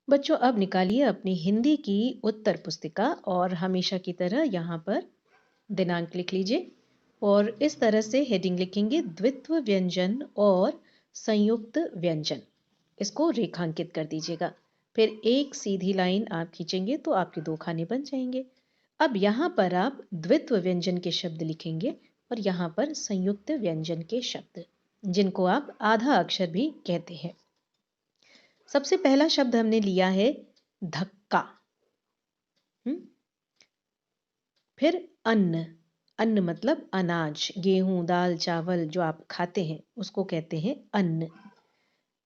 बच्चों अब निकालिए अपनी हिंदी की उत्तर पुस्तिका और हमेशा की तरह यहाँ पर दिनांक लिख लीजिए और इस तरह से हेडिंग लिखेंगे द्वित्व व्यंजन और संयुक्त व्यंजन। इसको रेखांकित कर दीजिएगा। फिर एक सीधी लाइन आप खींचेंगे तो आपके दो खाने बन जाएंगे। अब यहाँ पर आप द्वित्व व्यंजन के शब्द लिखेंगे और यहाँ पर संयुक्त व्यंजन के शब्द, जिनको आप आधा अक्षर भी कहते हैं। सबसे पहला शब्द हमने लिया है धक्का। फिर अन्न। अन्न मतलब अनाज, गेहूं, दाल, चावल जो आप खाते हैं उसको कहते हैं अन्न।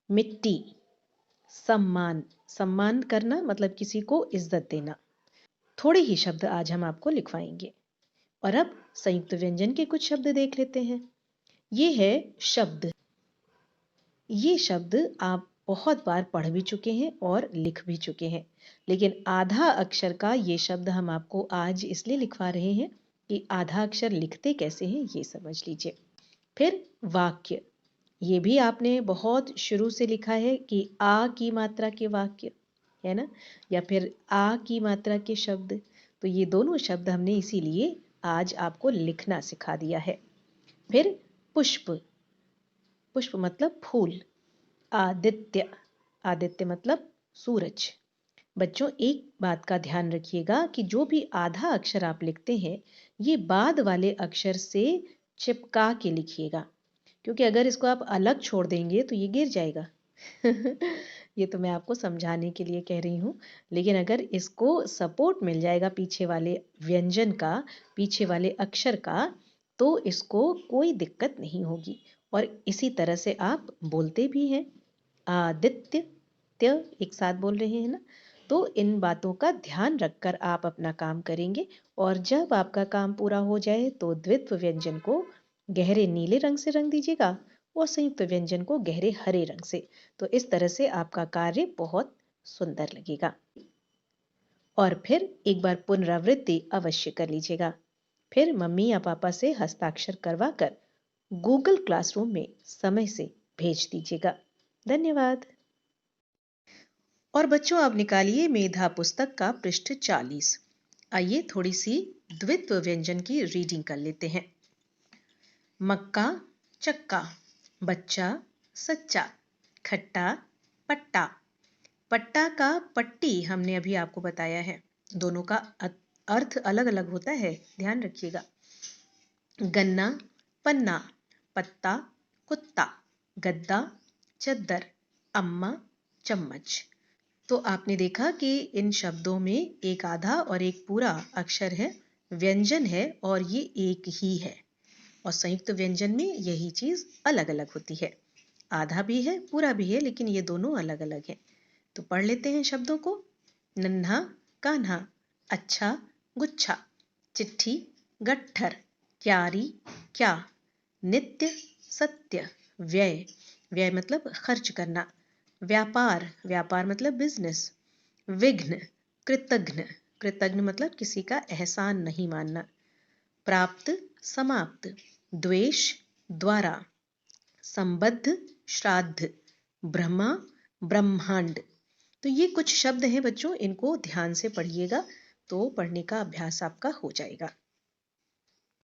मिट्टी। सम्मान। सम्मान करना मतलब किसी को इज्जत देना। थोड़े ही शब्द आज हम आपको लिखवाएंगे। और अब संयुक्त व्यंजन के कुछ शब्द देख लेते हैं। ये है शब्द। ये शब्द आप बहुत बार पढ़ भी चुके हैं और लिख भी चुके हैं, लेकिन आधा अक्षर का ये शब्द हम आपको आज इसलिए लिखवा रहे हैं कि आधा अक्षर लिखते कैसे हैं ये समझ लीजिए। फिर वाक्य। ये भी आपने बहुत शुरू से लिखा है कि आ की मात्रा के वाक्य, है ना, या फिर आ की मात्रा के शब्द। तो ये दोनों शब्द हमने इसीलिए आज आपको लिखना सिखा दिया है। फिर पुष्प। पुष्प मतलब फूल। आदित्य। आदित्य मतलब सूरज। बच्चों एक बात का ध्यान रखिएगा कि जो भी आधा अक्षर आप लिखते हैं ये बाद वाले अक्षर से चिपका के लिखिएगा, क्योंकि अगर इसको आप अलग छोड़ देंगे तो ये गिर जाएगा। ये तो मैं आपको समझाने के लिए कह रही हूँ, लेकिन अगर इसको सपोर्ट मिल जाएगा पीछे वाले व्यंजन का, पीछे वाले अक्षर का, तो इसको कोई दिक्कत नहीं होगी। और इसी तरह से आप बोलते भी हैं। आदित्य त्य एक साथ बोल रहे हैं ना। तो इन बातों का ध्यान रखकर आप अपना काम करेंगे और जब आपका काम पूरा हो जाए तो द्वित्व व्यंजन को गहरे नीले रंग से रंग दीजिएगा और संयुक्त व्यंजन को गहरे हरे रंग से। तो इस तरह से आपका कार्य बहुत सुंदर लगेगा। और फिर एक बार पुनरावृत्ति अवश्य कर लीजिएगा। फिर मम्मी या पापा से हस्ताक्षर करवा कर गूगल क्लासरूम में समय से भेज दीजिएगा। धन्यवाद। और बच्चों अब निकालिए मेधा पुस्तक का पृष्ठ 40। आइए थोड़ी सी द्वित्व व्यंजन की रीडिंग कर लेते हैं। मक्का चक्का, बच्चा सच्चा, खट्टा पट्टा। पट्टा का पट्टी हमने अभी आपको बताया है, दोनों का अर्थ अलग अलग होता है, ध्यान रखिएगा। गन्ना पन्ना, पत्ता कुत्ता, गद्दा चद्दर, अम्मा चम्मच। तो आपने देखा कि इन शब्दों में एक आधा और एक पूरा अक्षर है, व्यंजन है और ये एक ही है। और संयुक्त व्यंजन में यही चीज अलग अलग होती है, आधा भी है पूरा भी है, लेकिन ये दोनों अलग अलग हैं। तो पढ़ लेते हैं शब्दों को। नन्हा कान्हा, अच्छा गुच्छा, चिट्ठी गट्ठर, क्यारी क्या, नित्य सत्य, व्यय व्यय मतलब खर्च करना, व्यापार व्यापार मतलब बिजनेस, विघ्न कृतघ्न कृतघ्न मतलब किसी का एहसान नहीं मानना, प्राप्त समाप्त, द्वेष द्वारा, संबद्ध श्राद्ध, ब्रह्मा ब्रह्मांड। तो ये कुछ शब्द हैं बच्चों, इनको ध्यान से पढ़िएगा तो पढ़ने का अभ्यास आपका हो जाएगा।